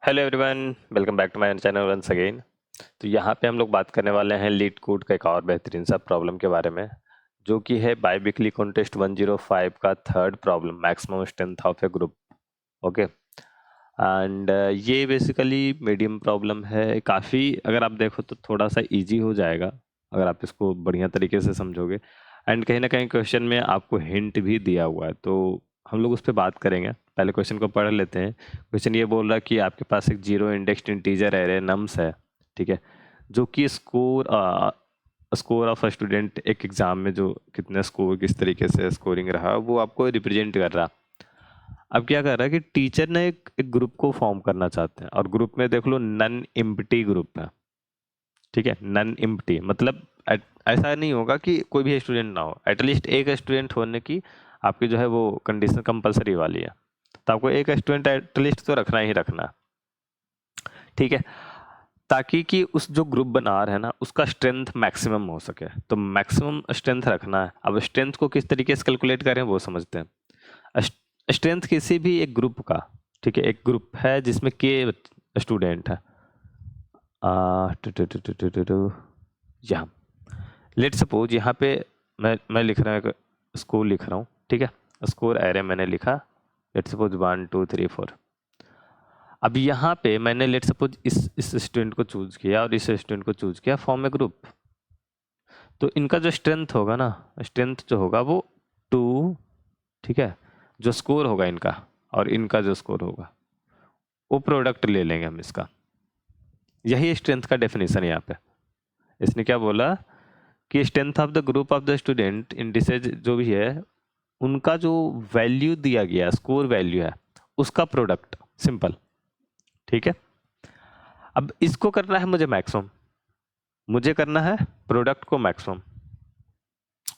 Hello everyone, welcome back to my channel once again. तो यहाँ पे हम लोग बात करने वाले हैं लीड कोड का एक और बेहतरीन सा प्रॉब्लम के बारे में, जो कि है बाईवीकली कॉन्टेस्ट 105 का third problem, maximum strength of A group. Okay, and ये बेसिकली मीडियम प्रॉब्लम है। काफ़ी अगर आप देखो तो थोड़ा सा इजी हो जाएगा अगर आप इसको बढ़िया तरीके से समझोगे। एंड कहीं ना कहीं क्वेश्चन में आपको हिंट भी दिया हुआ है, तो हम लोग उस पर बात करेंगे। पहले क्वेश्चन को पढ़ लेते हैं। क्वेश्चन ये बोल रहा है कि आपके पास एक zero indexed integer array nums है, ठीक है, जो कि स्कोर ऑफ स्टूडेंट एक एग्जाम में जो कितने स्कोर किस तरीके से स्कोरिंग रहा वो आपको रिप्रेजेंट कर रहा। अब क्या कर रहा है कि टीचर ने एक ग्रुप को फॉर्म करना चाहते हैं, और ग्रुप में देख लो नन एम्प्टी ग्रुप है, ठीक है। नन एम्प्टी मतलब ऐसा नहीं होगा कि कोई भी स्टूडेंट ना हो, एटलीस्ट एक स्टूडेंट होने की आपकी जो है वो कंडीशन कंपलसरी वाली है। तो आपको एक स्टूडेंट एटलीस्ट तो रखना ही रखना, ठीक है, ताकि कि उस जो ग्रुप बना रहे हैं ना उसका स्ट्रेंथ मैक्सिमम हो सके। तो मैक्सिमम स्ट्रेंथ रखना है। अब स्ट्रेंथ को किस तरीके से कैलकुलेट करें वो समझते हैं। स्ट्रेंथ किसी भी एक ग्रुप का, ठीक है, एक ग्रुप है जिसमें के स्टूडेंट है। यहाँ लेट सपोज यहाँ पे मैं लिख रहा हूँ स्कोर लिख रहा हूँ, ठीक है। स्कोर एरे मैंने लिखा, लेट सपोज 1 2 3 4। अब यहाँ पे मैंने लेट सपोज इस स्टूडेंट को चूज किया और इस स्टूडेंट को चूज किया फॉर्म ए ग्रुप। तो इनका जो स्ट्रेंथ होगा ना, स्ट्रेंथ जो होगा वो 2, ठीक है, जो स्कोर होगा इनका और इनका जो स्कोर होगा वो प्रोडक्ट ले लेंगे हम इसका। यही स्ट्रेंथ का डेफिनेशन है यहाँ पे। इसने क्या बोला कि strength of the group of the student indices जो भी है उनका जो वैल्यू दिया गया स्कोर वैल्यू है उसका प्रोडक्ट, सिंपल, ठीक है। अब इसको करना है मुझे मैक्सिमम, मुझे करना है प्रोडक्ट को मैक्सिमम।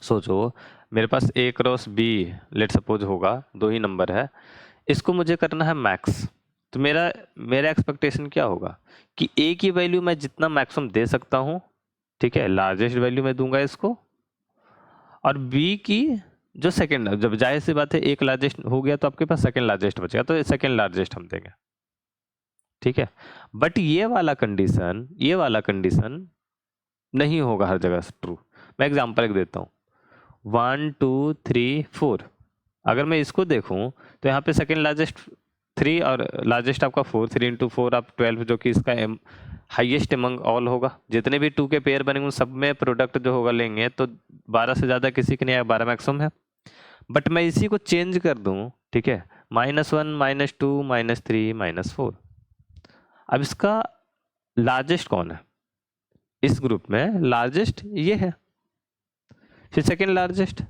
सोचो मेरे पास ए क्रॉस बी लेट सपोज होगा, दो ही नंबर है, इसको मुझे करना है मैक्स। तो मेरा मेरा एक्सपेक्टेशन क्या होगा कि ए की वैल्यू मैं जितना मैक्सिमम दे सकता हूँ, ठीक है, लार्जेस्ट वैल्यू मैं दूंगा इसको, और बी की जो सेकंड, जब जाहिर सी बात है एक लार्जेस्ट हो गया तो आपके पास सेकंड लार्जेस्ट बचेगा, तो सेकंड लार्जेस्ट हम देंगे, ठीक है। बट ये वाला कंडीशन नहीं होगा हर जगह ट्रू। मैं एग्जांपल एक देता हूँ, 1 2 3 4। अगर मैं इसको देखूं तो यहाँ पे सेकंड लार्जेस्ट 3 और लार्जेस्ट आपका 4, 3 इंटू 4 आप 12, जो कि इसका हाईएस्ट एमंग ऑल होगा। जितने भी 2 के पेयर बनेंगे उन सब में प्रोडक्ट जो होगा लेंगे तो 12 से ज़्यादा किसी के नहीं आएगा, 12 मैक्सिमम है। बट मैं इसी को चेंज कर दूं, ठीक है, -1 -2 -3 -4। अब इसका लार्जेस्ट कौन है इस ग्रुप में? लार्जेस्ट ये है, फिर सेकेंड लार्जेस्ट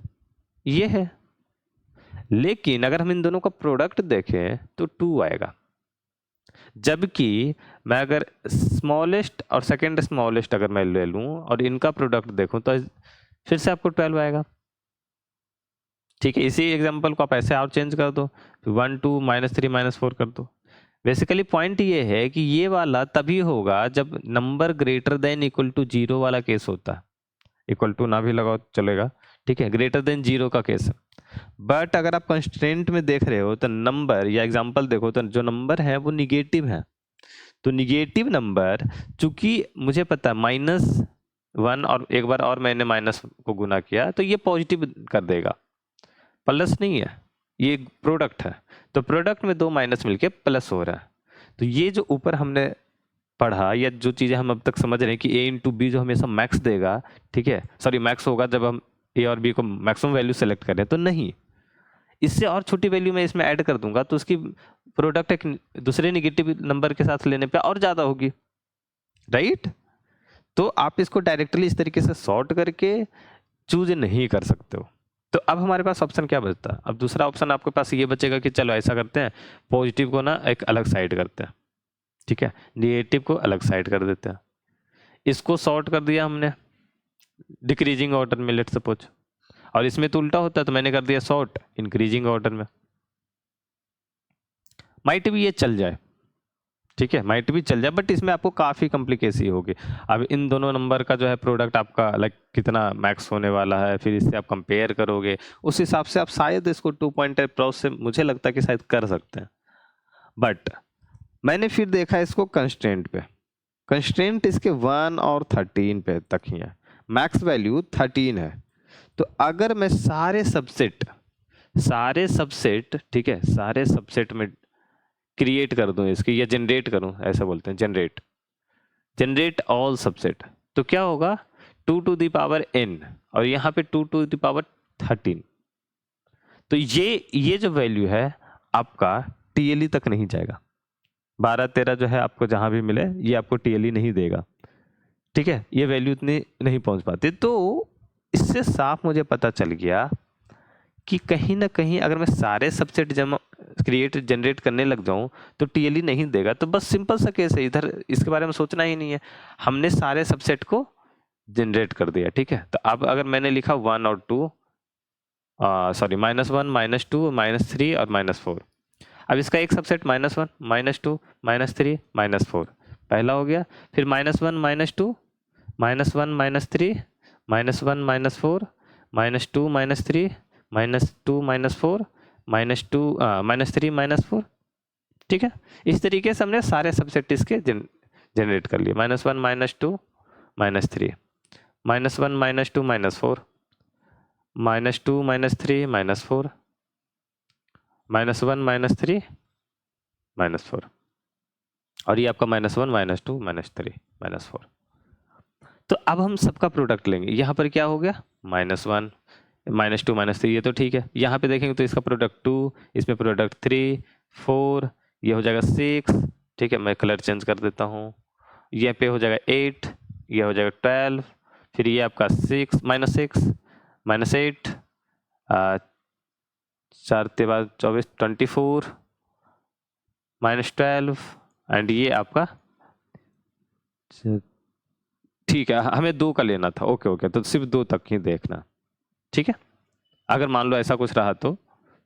ये है। लेकिन अगर हम इन दोनों का प्रोडक्ट देखें तो 2 आएगा, जबकि मैं अगर स्मॉलेस्ट और सेकेंड स्मॉलेस्ट अगर मैं ले लूं और इनका प्रोडक्ट देखूं तो फिर से आपको 12 आएगा, ठीक है। इसी एग्जांपल को आप ऐसे और चेंज कर दो, 1 2 -3 -4 कर दो। बेसिकली पॉइंट ये है कि ये वाला तभी होगा जब number greater than equal to 0 वाला केस होता है। इक्वल टू ना भी लगाओ चलेगा, ठीक है, ग्रेटर देन 0 का केस है। बट अगर आप कंस्ट्रेंट में देख रहे हो तो नंबर या एग्जांपल देखो तो जो नंबर है वो निगेटिव है। तो निगेटिव नंबर, चूंकि मुझे पता है -1 और एक बार और मैंने माइनस को गुना किया तो ये पॉजिटिव कर देगा, प्लस नहीं है, ये प्रोडक्ट है। तो प्रोडक्ट में 2 माइनस मिलके प्लस हो रहा है। तो ये जो ऊपर हमने पढ़ा या जो चीज़ें हम अब तक समझ रहे हैं कि ए इंटू बी जो हमेशा मैक्स देगा, ठीक है, सॉरी मैक्स होगा जब हम ए और बी को मैक्सिमम वैल्यू सेलेक्ट करें, तो नहीं, इससे और छोटी वैल्यू मैं इसमें ऐड कर दूंगा तो उसकी प्रोडक्ट एक दूसरे निगेटिव नंबर के साथ लेने पे और ज़्यादा होगी, राइट। तो आप इसको डायरेक्टली इस तरीके से सॉर्ट करके चूज नहीं कर सकते हो। तो अब हमारे पास ऑप्शन क्या बचता है? अब दूसरा ऑप्शन आपके पास ये बचेगा कि चलो ऐसा करते हैं, पॉजिटिव को ना एक अलग साइड करते हैं, ठीक है, नेगेटिव को अलग साइड कर देते हैं। इसको सॉर्ट कर दिया हमने डिक्रीजिंग ऑर्डर में लेट सपोज, और इसमें तो उल्टा होता है तो मैंने कर दिया सॉर्ट इंक्रीजिंग ऑर्डर में। माइट भी ये चल जाए, ठीक है, माइट भी चल जाए, बट इसमें आपको काफ़ी कॉम्प्लिकेसी होगी। अब इन दोनों नंबर का जो है प्रोडक्ट आपका लाइक कितना मैक्स होने वाला है, फिर इससे आप कंपेयर करोगे, उस हिसाब से आप शायद इसको 2 पॉइंट अप्रोच से मुझे लगता है कि शायद कर सकते हैं। बट मैंने फिर देखा इसको कंस्ट्रेंट पे, कंस्ट्रेंट इसके 1 और 13 पे तक ही है, मैक्स वैल्यू 13 है। तो अगर मैं सारे सबसेट ठीक है, सारे सबसेट में क्रिएट कर दूं इसकी, या जनरेट करूं, ऐसा बोलते हैं जनरेट ऑल सबसेट, तो क्या होगा 2 टू द पावर n और यहाँ पे 2 टू द पावर 13। तो ये जो वैल्यू है आपका टीएलई तक नहीं जाएगा, 12-13 जो है आपको जहां भी मिले ये आपको टीएलई नहीं देगा, ठीक है, ये वैल्यू इतनी नहीं पहुंच पाती। तो इससे साफ मुझे पता चल गया कि कहीं ना कहीं अगर मैं सारे सबसेट जनरेट करने लग जाऊं तो टीएलई नहीं देगा। तो बस सिंपल सा केस है, इधर इसके बारे में सोचना ही नहीं है, हमने सारे सबसेट को जनरेट कर दिया, ठीक है। तो अब अगर मैंने लिखा 1 और 2, सॉरी -1 -2 -3 और -4, अब इसका एक सबसेट -1 -2 -3 -4 पहला हो गया, फिर -1 -2 -1 -3 -1 -4 -2 -3 -2 -4 -3 -4, ठीक है। इस तरीके से हमने सारे सबसेट इसके जनरेट कर लिए, -1 -2 -3 -1 -2 -4 -2 -3 -4 -1 -3 -4, और ये आपका -1 -2 -3 -4। तो अब हम सबका प्रोडक्ट लेंगे, यहाँ पर क्या हो गया -1 -2 -3, ये तो ठीक है। यहाँ पे देखेंगे तो इसका प्रोडक्ट 2, इसमें प्रोडक्ट 3 4, ये हो जाएगा 6, ठीक है, मैं कलर चेंज कर देता हूँ, ये पे हो जाएगा 8, ये हो जाएगा 12, फिर ये आपका -6 -8 4 के बाद 24 24 -12 एंड ये आपका, ठीक है, हमें 2 का लेना था, ओके, तो सिर्फ 2 तक ही देखना, ठीक है। अगर मान लो ऐसा कुछ रहा तो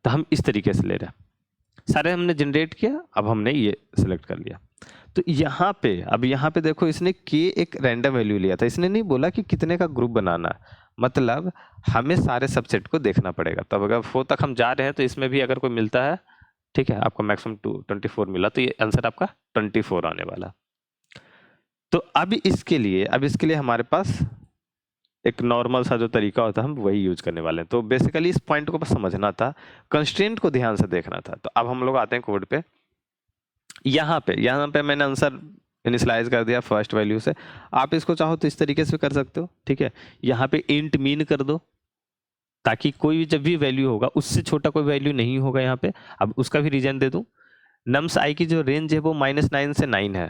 हम इस तरीके से ले रहे हैं, सारे हमने जनरेट किया, अब हमने ये सिलेक्ट कर लिया। तो यहाँ पे देखो, इसने के एक रैंडम वैल्यू लिया था, इसने नहीं बोला कि कितने का ग्रुप बनाना है, मतलब हमें सारे सबसेट को देखना पड़ेगा। तब अगर 4 तक हम जा रहे हैं तो इसमें भी अगर कोई मिलता है, ठीक है, आपको मैक्सिमम 24 मिला, तो ये आंसर आपका 24 आने वाला। तो अब इसके लिए हमारे पास एक नॉर्मल सा जो तरीका होता है हम वही यूज करने वाले हैं। तो बेसिकली इस पॉइंट को बस समझना था, कंस्ट्रेंट को ध्यान से देखना था। तो अब हम लोग आते हैं कोड पे। यहाँ पे मैंने आंसर इनिशियलाइज कर दिया फर्स्ट वैल्यू से। आप इसको चाहो तो इस तरीके से कर सकते हो, ठीक है। यहाँ पे इंट मीन कर दो, ताकि कोई जब भी वैल्यू होगा उससे छोटा कोई वैल्यू नहीं होगा यहाँ पे। अब उसका भी रीजन दे दूं, नम्स आई की जो रेंज है वो -9 से 9 है।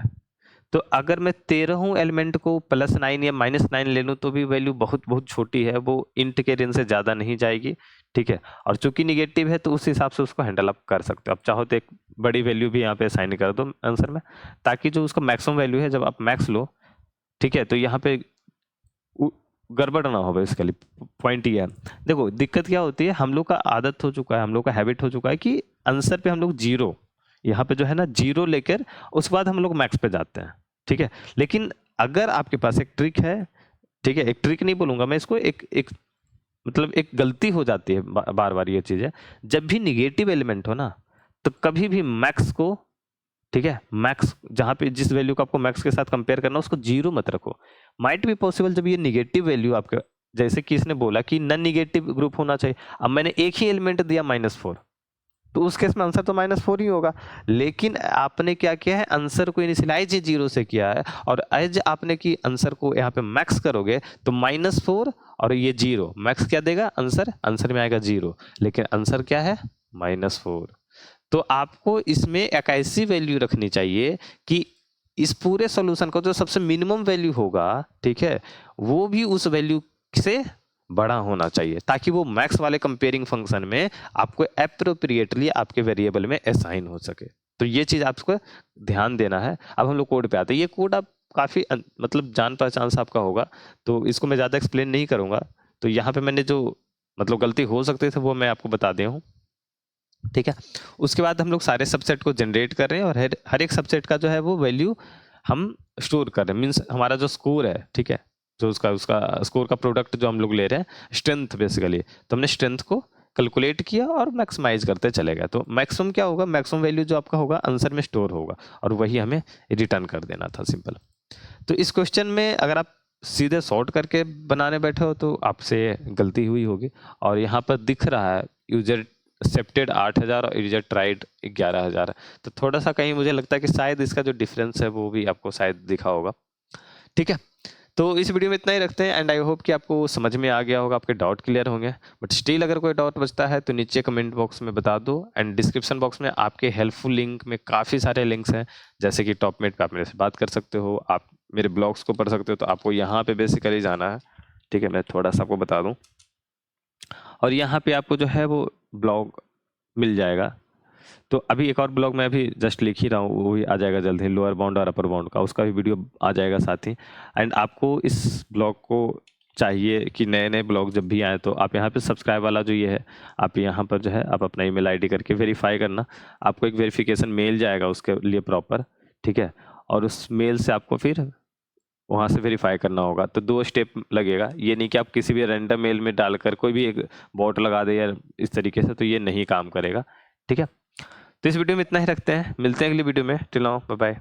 तो अगर मैं 13 एलिमेंट को +9 या -9 ले लूँ तो भी वैल्यू बहुत छोटी है, वो इंट के रेंज से ज़्यादा नहीं जाएगी, ठीक है। और चूंकि निगेटिव है तो उस हिसाब से उसको हैंडल अप कर सकते हो। अब चाहो तो एक बड़ी वैल्यू भी यहाँ पे असाइन कर दो आंसर में, ताकि जो उसका मैक्सिमम वैल्यू है, जब आप मैक्स लो, ठीक है, तो यहाँ पे गड़बड़ ना हो। बेसिकली पॉइंट ये है, देखो दिक्कत क्या होती है, हम लोग का आदत हो चुका है, हम लोग का हैबिट हो चुका है कि आंसर पे हम लोग 0 यहाँ पे जो है ना 0 लेकर उसके बाद हम लोग मैक्स पे जाते हैं, ठीक है। लेकिन अगर आपके पास एक ट्रिक है, ठीक है, एक ट्रिक नहीं बोलूंगा मैं इसको, एक मतलब एक गलती हो जाती है बार बार ये चीज़ है, जब भी निगेटिव एलिमेंट हो ना तो कभी भी मैक्स को, ठीक है, मैक्स जहाँ पे जिस वैल्यू को आपको मैक्स के साथ कंपेयर करना उसको 0 मत रखो। माइट बी पॉसिबल जब ये निगेटिव वैल्यू आपके, जैसे कि इसने बोला कि नॉन निगेटिव ग्रुप होना चाहिए, अब मैंने एक ही एलिमेंट दिया -4, तो उस केस में आंसर तो -4 ही होगा। लेकिन आपने क्या किया है, आंसर को इनिशियलाइज 0 से किया है, और एज आपने की आंसर को यहाँ पे मैक्स करोगे तो -4 और ये 0, मैक्स क्या देगा, आंसर में आएगा 0, लेकिन आंसर क्या है -4। तो आपको इसमें एक ऐसी वैल्यू रखनी चाहिए कि इस पूरे सॉल्यूशन का जो सबसे मिनिमम वैल्यू होगा, ठीक है, वो भी उस वैल्यू से बड़ा होना चाहिए, ताकि वो मैक्स वाले कंपेयरिंग फंक्शन में आपको एप्रोप्रिएटली आपके वेरिएबल में असाइन हो सके। तो ये चीज आपको ध्यान देना है। अब हम लोग कोड पे आते हैं। ये कोड आप काफी मतलब जान पहचान सा आपका होगा, तो इसको मैं ज्यादा एक्सप्लेन नहीं करूंगा। तो यहाँ पे मैंने जो मतलब गलती हो सकती थी वो मैं आपको बता दिया हूँ, ठीक है। उसके बाद हम लोग सारे सबसेट को जनरेट कर रहे हैं, और हर एक सबसेट का जो है वो वैल्यू हम स्टोर कर रहे हैं। मीन्स हमारा जो स्कोर है, ठीक है, जो उसका स्कोर का प्रोडक्ट जो हम लोग ले रहे हैं, स्ट्रेंथ बेसिकली, तो हमने स्ट्रेंथ को कैलकुलेट किया और मैक्सिमाइज करते चले गए। तो मैक्सिमम क्या होगा, मैक्सिमम वैल्यू जो आपका होगा आंसर में स्टोर होगा और वही हमें रिटर्न कर देना था, सिंपल। तो इस क्वेश्चन में अगर आप सीधे सॉर्ट करके बनाने बैठे हो तो आपसे गलती हुई होगी। और यहाँ पर दिख रहा है यूजर एक्सेप्टेड 8000 और यूजर ट्राइड 11000 है। तो थोड़ा सा कहीं मुझे लगता है कि शायद इसका जो डिफरेंस है वो भी आपको शायद दिखा होगा। ठीक है, तो इस वीडियो में इतना ही रखते हैं एंड आई होप कि आपको समझ में आ गया होगा, आपके डाउट क्लियर होंगे। बट स्टिल अगर कोई डाउट बचता है तो नीचे कमेंट बॉक्स में बता दो एंड डिस्क्रिप्शन बॉक्स में आपके हेल्पफुल लिंक में काफ़ी सारे लिंक्स हैं, जैसे कि टॉपमेट पे आप मेरे से बात कर सकते हो, आप मेरे ब्लॉग्स को पढ़ सकते हो। तो आपको यहाँ पे बेसिकली जाना है, ठीक है, मैं थोड़ा सा आपको बता दूँ। और यहाँ पे आपको जो है वो ब्लॉग मिल जाएगा। तो अभी एक और ब्लॉग मैं अभी जस्ट लिख ही रहा हूँ, वो भी आ जाएगा जल्द ही, लोअर बाउंड और अपर बाउंड का, उसका भी वीडियो आ जाएगा साथ ही। एंड आपको इस ब्लॉग को चाहिए कि नए नए ब्लॉग जब भी आए तो आप यहाँ पे सब्सक्राइब वाला जो ये है, आप यहाँ पर जो है आप अपना ईमेल आईडी करके वेरीफाई करना। आपको एक वेरिफिकेशन मेल जाएगा उसके लिए प्रॉपर, ठीक है। और उस मेल से आपको फिर वहाँ से वेरीफाई करना होगा। तो 2 स्टेप लगेगा, ये नहीं कि आप किसी भी रैंडम मेल में डालकर कोई भी एक बॉट लगा दे या इस तरीके से, तो ये नहीं काम करेगा, ठीक है। तो इस वीडियो में इतना ही रखते हैं, मिलते हैं अगली वीडियो में। Till now, bye bye.